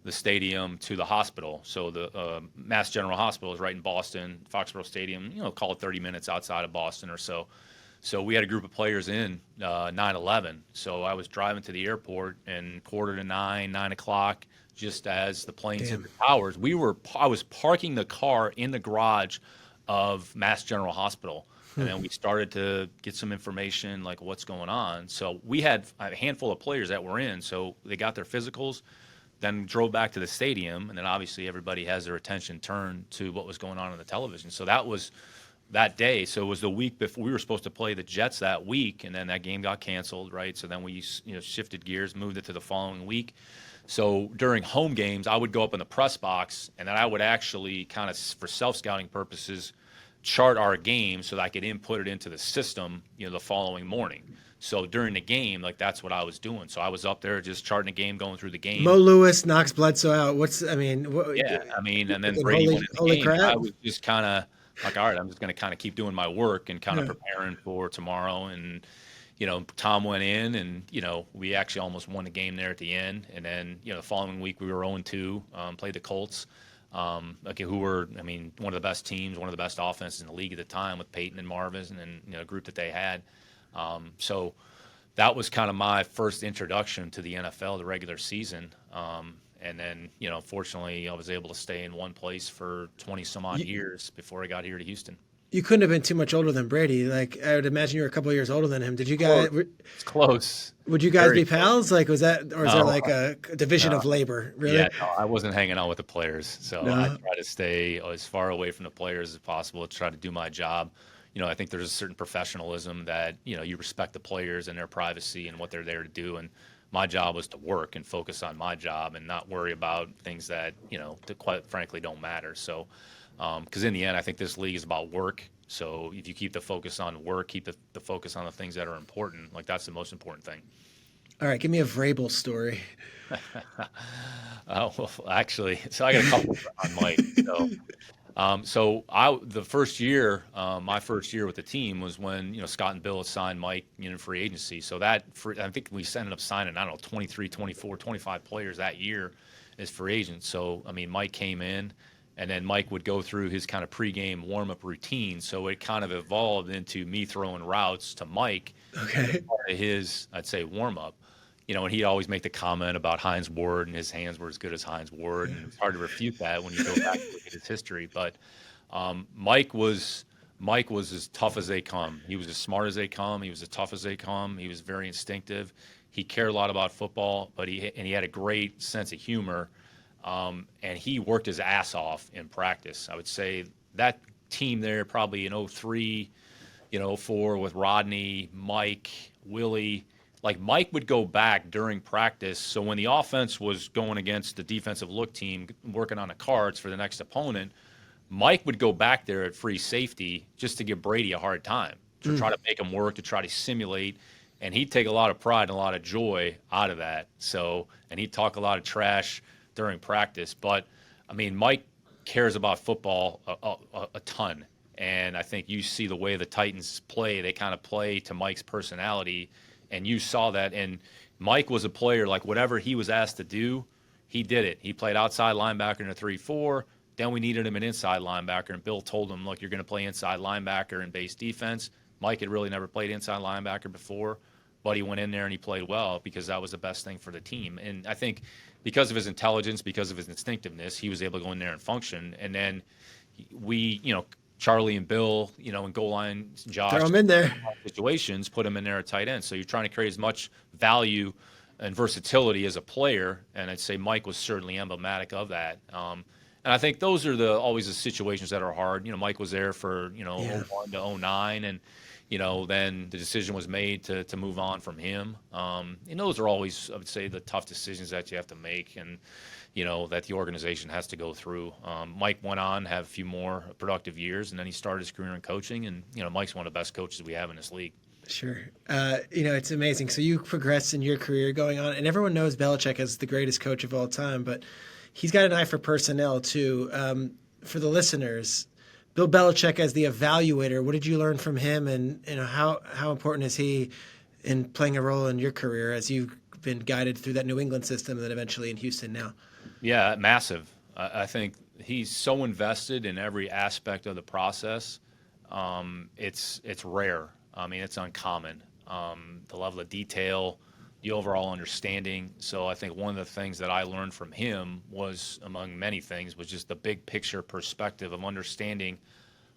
S2: the stadium to the hospital. So the Mass General Hospital is right in Boston, Foxborough Stadium, call it 30 minutes outside of Boston or so. So we had a group of players in 9/11. So I was driving to the airport and 8:45, 9 o'clock, just as the planes hit the towers. I was parking the car in the garage of Mass General Hospital. And then we started to get some information like what's going on. So we had a handful of players that were in. So they got their physicals, then drove back to the stadium. And then obviously everybody has their attention turned to what was going on the television. So that was that day. So it was the week before we were supposed to play the Jets that week, and then that game got canceled, right? So then we shifted gears, moved it to the following week. So during home games, I would go up in the press box, and then I would actually kind of, for self-scouting purposes, chart our game so that I could input it into the system, the following morning. So during the game, like that's what I was doing. So I was up there just charting the game, going through the game.
S1: Mo Lewis knocks Bledsoe out.
S2: And then Brady went in the game.
S1: Crap.
S2: I was just kind of like, all right, I'm just going to kind of keep doing my work and kind of preparing for tomorrow. And, Tom went in and, we actually almost won the game there at the end. And then, the following week we were 0-2, played the Colts, who were, one of the best teams, one of the best offenses in the league at the time with Peyton and Marvis and a group that they had. So that was kind of my first introduction to the NFL, the regular season. And then, fortunately, I was able to stay in one place for 20 some odd years before I got here to Houston.
S1: You couldn't have been too much older than Brady. Like I would imagine you were a couple of years older than him. Did you guys?
S2: It's close.
S1: Would you guys
S2: Very
S1: be pals? Like was that, or is there like a division of labor? Really?
S2: Yeah, no, I wasn't hanging out with the players, so I try to stay as far away from the players as possible to try to do my job. I think there's a certain professionalism that you respect the players and their privacy and what they're there to do, and my job was to work and focus on my job and not worry about things that, that quite frankly don't matter. So, because in the end, I think this league is about work. So if you keep the focus on work, keep the focus on the things that are important, like that's the most important thing.
S1: All right, give me a Vrabel story.
S2: Well, actually, so I got a couple on Mike. The first year, my first year with the team was when, Scott and Bill assigned Mike, free agency. So I think we ended up signing, 23, 24, 25 players that year as free agents. So, Mike came in and then Mike would go through his kind of pregame warm-up routine. So it kind of evolved into me throwing routes to Mike.
S1: Okay.
S2: Part of his, I'd say, warm-up. And he'd always make the comment about Hines Ward and his hands were as good as Hines Ward. And it's hard to refute that when you go back and look at his history. But Mike was as tough as they come. He was as smart as they come. He was as tough as they come. He was very instinctive. He cared a lot about football, but he had a great sense of humor. And he worked his ass off in practice. I would say that team there probably in 03, 04 with Rodney, Mike, Willie, like Mike would go back during practice. So when the offense was going against the defensive look team, working on the cards for the next opponent, Mike would go back there at free safety just to give Brady a hard time, to try to make him work, to try to simulate. And he'd take a lot of pride and a lot of joy out of that. So, and he'd talk a lot of trash during practice. But, I mean, Mike cares about football a ton. And I think you see the way the Titans play, they kind of play to Mike's personality. And you saw that. And Mike was a player, like whatever he was asked to do, he did it. He played outside linebacker in a 3-4. Then we needed him an inside linebacker, and Bill told him, look, you're going to play inside linebacker in base defense. Mike had really never played inside linebacker before, but he went in there and he played well because that was the best thing for the team. And I think because of his intelligence, because of his instinctiveness, he was able to go in there and function. And then we, Charlie and Bill, in goal line, Josh,
S1: throw him in there.
S2: Situations, put him in there at tight end. So you're trying to create as much value and versatility as a player, and I'd say Mike was certainly emblematic of that. And I think those are always the situations that are hard. Mike was there for, 01 to 09, and, then the decision was made to move on from him. And those are always, I would say, the tough decisions that you have to make and, that the organization has to go through. Mike went on, have a few more productive years, and then he started his career in coaching. And, Mike's one of the best coaches we have in this league.
S1: Sure. It's amazing. So you progressed in your career going on, and everyone knows Belichick as the greatest coach of all time, but he's got an eye for personnel too. For the listeners, Bill Belichick as the evaluator, what did you learn from him, and how important is he in playing a role in your career as you've been guided through that New England system and then eventually in Houston now?
S2: Yeah, massive. I think he's so invested in every aspect of the process. It's rare. I mean, it's uncommon. The level of detail, the overall understanding. So I think one of the things that I learned from him was, among many things, was just the big picture perspective of understanding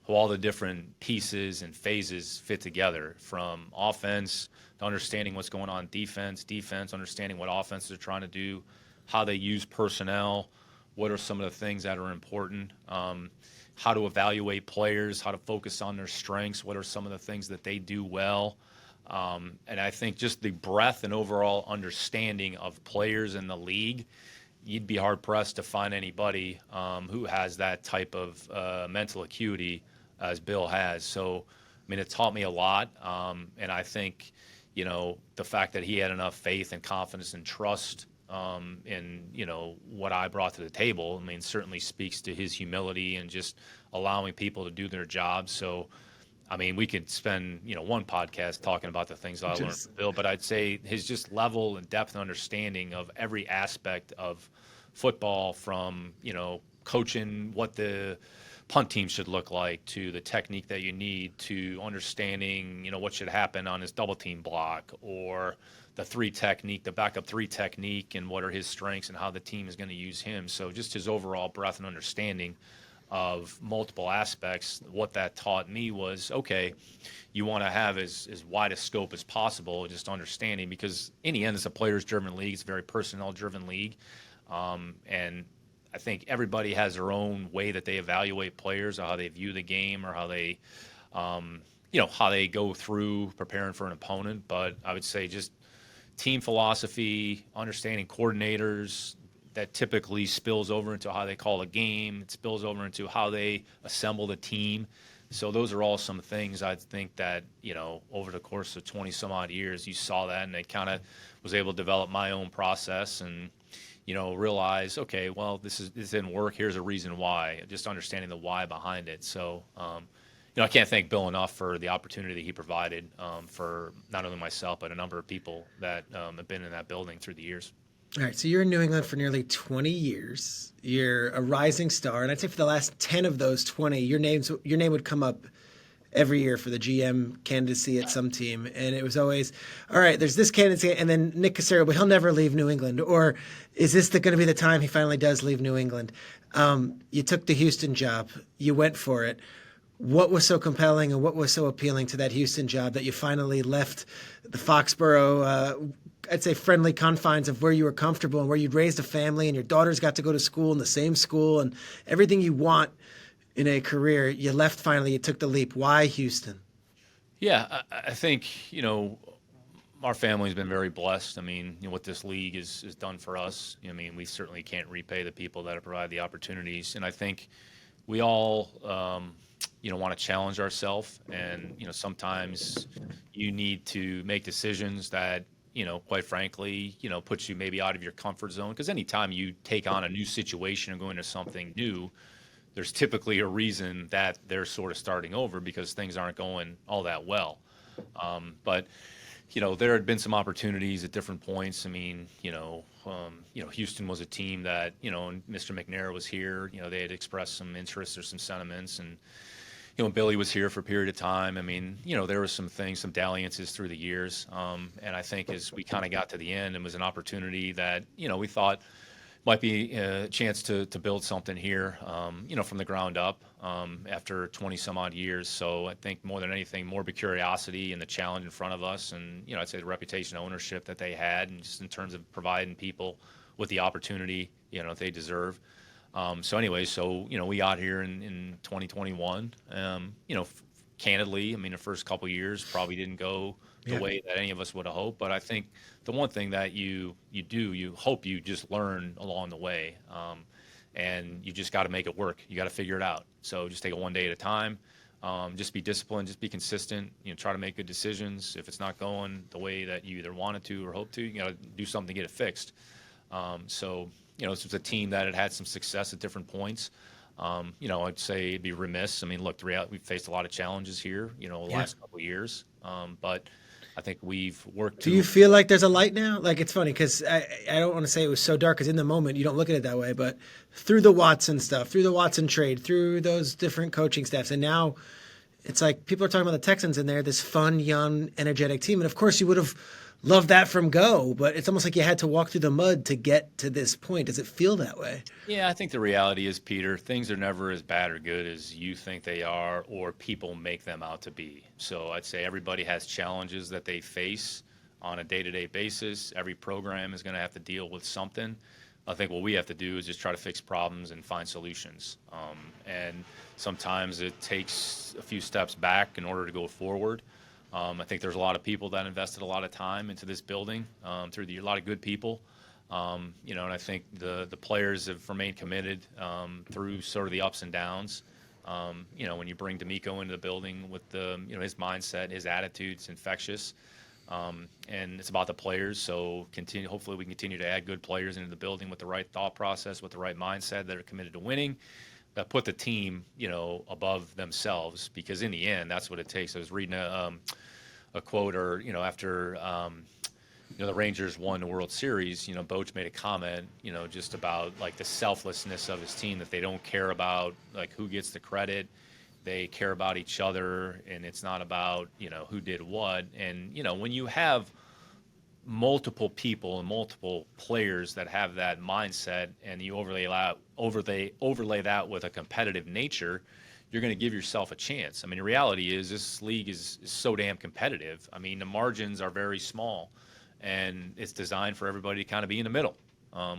S2: how all the different pieces and phases fit together, from offense to understanding what's going on defense, understanding what offenses are trying to do, how they use personnel, what are some of the things that are important, how to evaluate players, how to focus on their strengths, what are some of the things that they do well. And I think just the breadth and overall understanding of players in the league, you'd be hard-pressed to find anybody who has that type of mental acuity as Bill has. So, I mean, it taught me a lot. And I think, the fact that he had enough faith and confidence and trust in, what I brought to the table, I mean, certainly speaks to his humility and just allowing people to do their jobs. So, I mean, we could spend, one podcast talking about the things I learned from Bill, but I'd say his just level and depth and understanding of every aspect of football, from, coaching what the punt team should look like, to the technique that you need, to understanding, what should happen on his double team block, or the backup three technique, and what are his strengths and how the team is going to use him. So just his overall breadth and understanding of multiple aspects. What that taught me was, okay, you want to have as wide a scope as possible, just understanding, because in the end, it's a players-driven league. It's a very personnel-driven league. And I think everybody has their own way that they evaluate players, or how they view the game, or how they, how they go through preparing for an opponent. But I would say just team philosophy, understanding coordinators, that typically spills over into how they call a game. It spills over into how they assemble the team. So those are all some things I think that, over the course of 20 some odd years, you saw that, and I kind of was able to develop my own process and, realize, okay, well, this didn't work. Here's a reason why, just understanding the why behind it. So, I can't thank Bill enough for the opportunity he provided for not only myself, but a number of people that have been in that building through the years.
S1: All right, so you're in New England for nearly 20 years. You're a rising star, and I'd say for the last 10 of those 20, your name would come up every year for the GM candidacy at some team, and it was always, all right, there's this candidacy, and then Nick Caserio, but he'll never leave New England, or is this going to be the time he finally does leave New England? You took the Houston job. You went for it. What was so compelling and what was so appealing to that Houston job that you finally left the Foxborough, I'd say, friendly confines of where you were comfortable and where you'd raised a family and your daughters got to go to school in the same school and everything you want in a career? You left finally, you took the leap. Why Houston?
S2: Yeah, I think, our family's been very blessed. I mean, what this league is done for us. I mean, we certainly can't repay the people that have provided the opportunities. And I think we all, want to challenge ourselves. And, sometimes you need to make decisions that, quite frankly, puts you maybe out of your comfort zone. Because anytime you take on a new situation and go into something new, there's typically a reason that they're sort of starting over because things aren't going all that well. But there had been some opportunities at different points. I mean, Houston was a team that, and Mr. McNair was here. They had expressed some interest or some sentiments, and Billy was here for a period of time. I mean, there were some things, some dalliances through the years, and I think as we kind of got to the end, it was an opportunity that we thought might be a chance to build something here, from the ground up after 20 some odd years. So I think more than anything, more of curiosity and the challenge in front of us, and I'd say the reputation ownership that they had, and just in terms of providing people with the opportunity they deserve. So we got here in 2021. Candidly, I mean, the first couple of years probably didn't go the way that any of us would have hoped. But I think the one thing that you hope you just learn along the way, and you just got to make it work. You got to figure it out. So just take it one day at a time. Just be disciplined. Just be consistent. Try to make good decisions. If it's not going the way that you either wanted to or hoped to, you got to do something to get it fixed. This was a team that had some success at different points. I'd say it'd be remiss. I mean, look, we've faced a lot of challenges here, the last couple of years. But I think we've worked.
S1: Do you feel like there's a light now? Like, it's funny because I don't want to say it was so dark because in the moment you don't look at it that way. But through the Watson stuff, through the Watson trade, through those different coaching staffs, and now it's like people are talking about the Texans and they're this fun, young, energetic team. And of course, you would have loved that from go, but it's almost like you had to walk through the mud to get to this point. Does it feel that way?
S2: Yeah, I think the reality is, Peter, things are never as bad or good as you think they are or people make them out to be. So I'd say everybody has challenges that they face on a day-to-day basis. Every program is going to have to deal with something. I think what we have to do is just try to fix problems and find solutions. And sometimes it takes a few steps back in order to go forward. I think there's a lot of people that invested a lot of time into this building, a lot of good people. And I think the players have remained committed through sort of the ups and downs. When you bring D'Amico into the building with his mindset, his attitude's infectious. And it's about the players. So hopefully we continue to add good players into the building with the right thought process, with the right mindset that are committed to winning, that put the team, above themselves, because in the end, that's what it takes. I was reading a quote, or after the Rangers won the World Series, Boch made a comment, just about like the selflessness of his team, that they don't care about like who gets the credit. They care about each other, and it's not about who did what. And when you have multiple people and multiple players that have that mindset, and you overlay that with a competitive nature, you're going to give yourself a chance. I mean, the reality is this league is so damn competitive. I mean, the margins are very small, and it's designed for everybody to kind of be in the middle,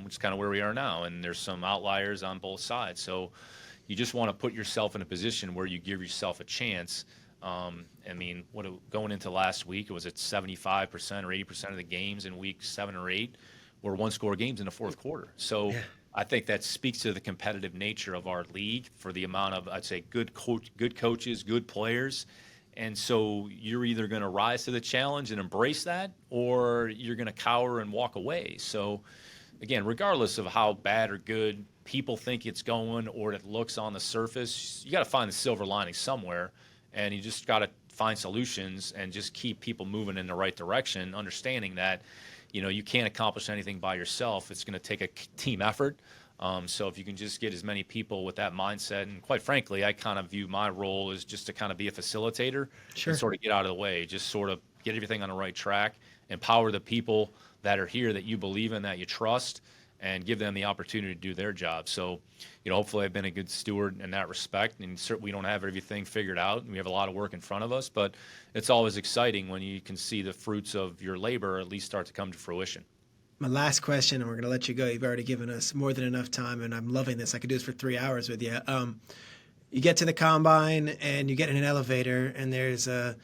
S2: which is kind of where we are now. And there's some outliers on both sides. So you just want to put yourself in a position where you give yourself a chance. I mean, going into last week, it was at 75% or 80% of the games in week 7 or 8 were one-score games in the fourth quarter. So I think that speaks to the competitive nature of our league, for the amount of, I'd say, good coaches, good players. And so you're either going to rise to the challenge and embrace that, or you're going to cower and walk away. So, again, regardless of how bad or good people think it's going or it looks on the surface, you got to find the silver lining somewhere. And you just got to find solutions and just keep people moving in the right direction, understanding that, you can't accomplish anything by yourself. It's going to take a team effort. So if you can just get as many people with that mindset, and quite frankly, I kind of view my role as just to kind of be a facilitator and sort of get out of the way, just sort of get everything on the right track, empower the people that are here that you believe in, that you trust, and give them the opportunity to do their job. So, hopefully I've been a good steward in that respect. And certainly we don't have everything figured out. We have a lot of work in front of us, but it's always exciting when you can see the fruits of your labor at least start to come to fruition.
S1: My last question, and we're going to let you go. You've already given us more than enough time, and I'm loving this. I could do this for 3 hours with you. You get to the combine, and you get in an elevator, and there's a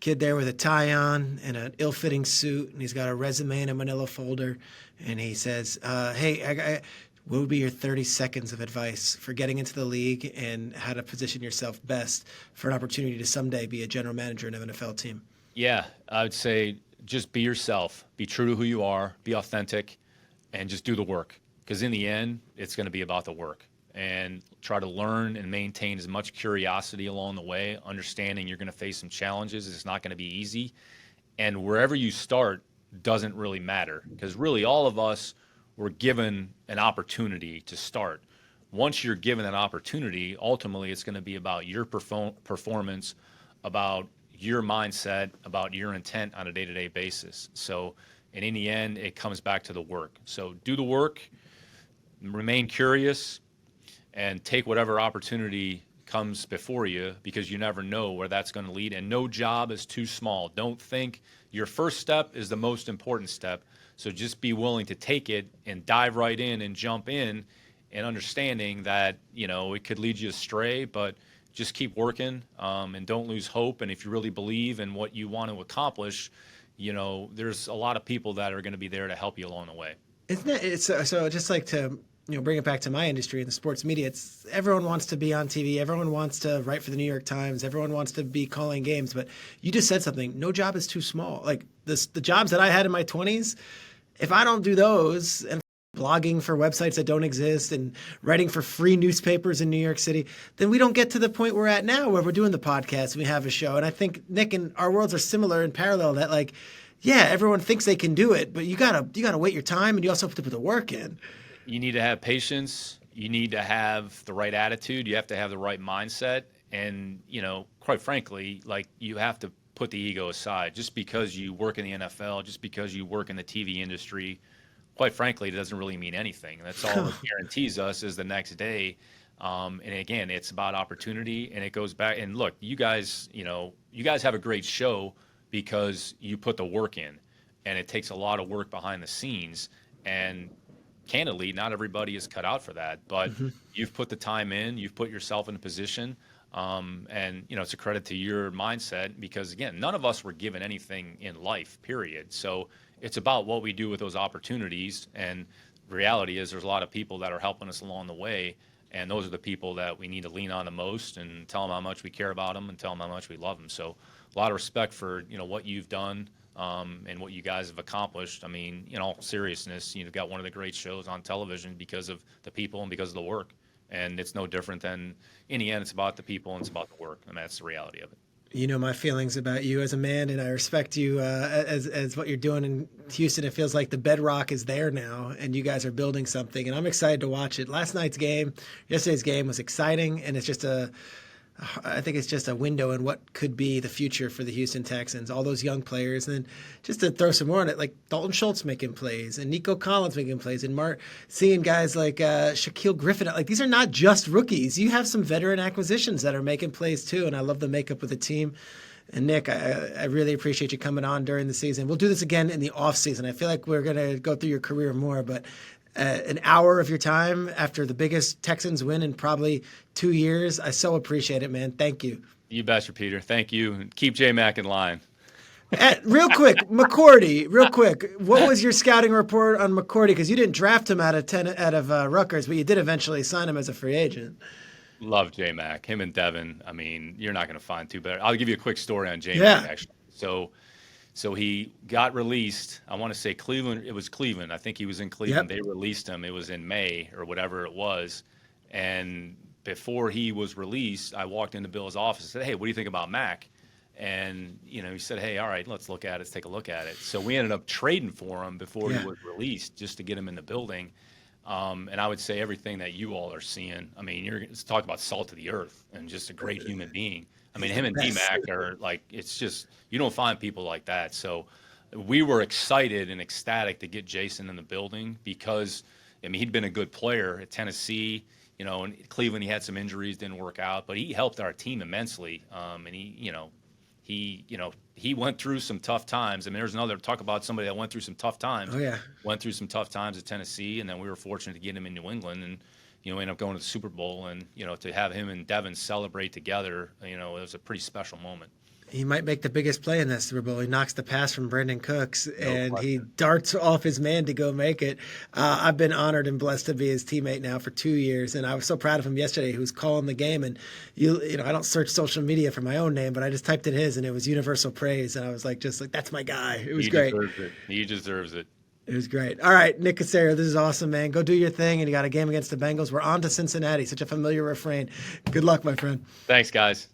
S1: kid there with a tie on and an ill-fitting suit, and he's got a resume in a manila folder, and he says, hey, what would be your 30 seconds of advice for getting into the league and how to position yourself best for an opportunity to someday be a general manager in an NFL team?
S2: Yeah, I would say just be yourself, be true to who you are, be authentic, and just do the work. Because in the end, it's going to be about the work. And try to learn and maintain as much curiosity along the way, understanding you're going to face some challenges. It's not going to be easy. And wherever you start doesn't really matter, because really all of us were given an opportunity to start. Once you're given an opportunity, ultimately it's going to be about your performance, about your mindset, about your intent on a day-to-day basis. So, and in the end, it comes back to the work. So do the work, remain curious, and take whatever opportunity comes before you, because you never know where that's going to lead. And no job is too small. Don't think your first step is the most important step. So just be willing to take it and dive right in and jump in, and understanding that, you know, it could lead you astray, but just keep working, and don't lose hope. And if you really believe in what you want to accomplish, you know, there's a lot of people that are going to be there to help you along the way.
S1: Isn't it? It's so just like to bring it back to my industry in the sports media. It's everyone wants to be on TV. Everyone wants to write for the New York Times. Everyone wants to be calling games. But you just said something. No job is too small. Like the jobs that I had in my 20s, if I don't do those and blogging for websites that don't exist and writing for free newspapers in New York City, then we don't get to the point we're at now where we're doing the podcast and we have a show. And I think Nick and our worlds are similar in parallel, that like, yeah, everyone thinks they can do it, but you gotta wait your time, and you also have to put the work in.
S2: You need to have patience. You need to have the right attitude. You have to have the right mindset. And, you know, quite frankly, like, you have to put the ego aside. Just because you work in the NFL, just because you work in the TV industry, quite frankly, it doesn't really mean anything. That's all it guarantees us is the next day. And again, it's about opportunity, and it goes back. And look, you guys have a great show because you put the work in, and it takes a lot of work behind the scenes. And candidly, not everybody is cut out for that, but you've put the time in, you've put yourself in a position. And, you know, it's a credit to your mindset, because again, none of us were given anything in life, period. So it's about what we do with those opportunities. And the reality is there's a lot of people that are helping us along the way. And those are the people that we need to lean on the most, and tell them how much we care about them, and tell them how much we love them. So a lot of respect for, you know, what you've done, and what you guys have accomplished. I mean, in all seriousness, you've got one of the great shows on television because of the people and because of the work. And it's no different than, in the end, it's about the people and it's about the work. And that's the reality of it.
S1: You know my feelings about you as a man, and I respect you as what you're doing in Houston. It feels like the bedrock is there now, and you guys are building something, and I'm excited to watch it. Yesterday's game was exciting, and I think it's just a window in what could be the future for the Houston Texans. All those young players, and then just to throw some more on it, like Dalton Schultz making plays, and Nico Collins making plays, and seeing guys like Shaquille Griffin. Like, these are not just rookies. You have some veteran acquisitions that are making plays too, and I love the makeup of the team. And Nick, I really appreciate you coming on during the season. We'll do this again in the off season. I feel like we're going to go through your career more, but an hour of your time after the biggest Texans win in probably 2 years, I so appreciate it, man. Thank you.
S2: You betcha, Peter. Thank you. Keep J-Mac in line.
S1: Real quick, McCourty, what was your scouting report on McCourty? Because you didn't draft him out of Rutgers, but you did eventually sign him as a free agent.
S2: Love J-Mac. Him and Devin, I mean, you're not going to find two better. I'll give you a quick story on J-Mac, actually. So he got released. I want to say Cleveland. It was Cleveland. I think he was in Cleveland. Yep. They released him. It was in May or whatever it was. And before he was released, I walked into Bill's office and said, "Hey, what do you think about Mac?" And, you know, he said, "Hey, all right, let's look at it. Let's take a look at it." So we ended up trading for him before he was released, just to get him in the building. And I would say everything that you all are seeing, I mean, let's talk about salt of the earth and just a great human being. I mean, him and D-Mac are like, it's just, you don't find people like that. So we were excited and ecstatic to get Jason in the building because, I mean, he'd been a good player at Tennessee. You know, in Cleveland, he had some injuries, didn't work out, but he helped our team immensely. And he went through some tough times. I mean, there's another talk about somebody that went through some tough times.
S1: Oh, yeah.
S2: Went through some tough times at Tennessee, and then we were fortunate to get him in New England, and, you know, ended up going to the Super Bowl. And, you know, to have him and Devin celebrate together, you know, it was a pretty special moment.
S1: he might make the biggest play in that Super Bowl. He knocks the pass from Brandon Cooks, and he
S2: question.
S1: darts off his man to go make it. I've been honored and blessed to be his teammate now for 2 years, and I was so proud of him yesterday. He was calling the game, and you know, I don't search social media for my own name, but I just typed in his, and it was universal praise, and I was like, just like, that's my guy. It was
S2: He
S1: great.
S2: deserves it. He deserves it.
S1: It was great. All right, Nick Caserio, this is awesome, man. Go do your thing, and you got a game against the Bengals. We're on to Cincinnati. Such a familiar refrain. Good luck, my friend.
S2: Thanks, guys.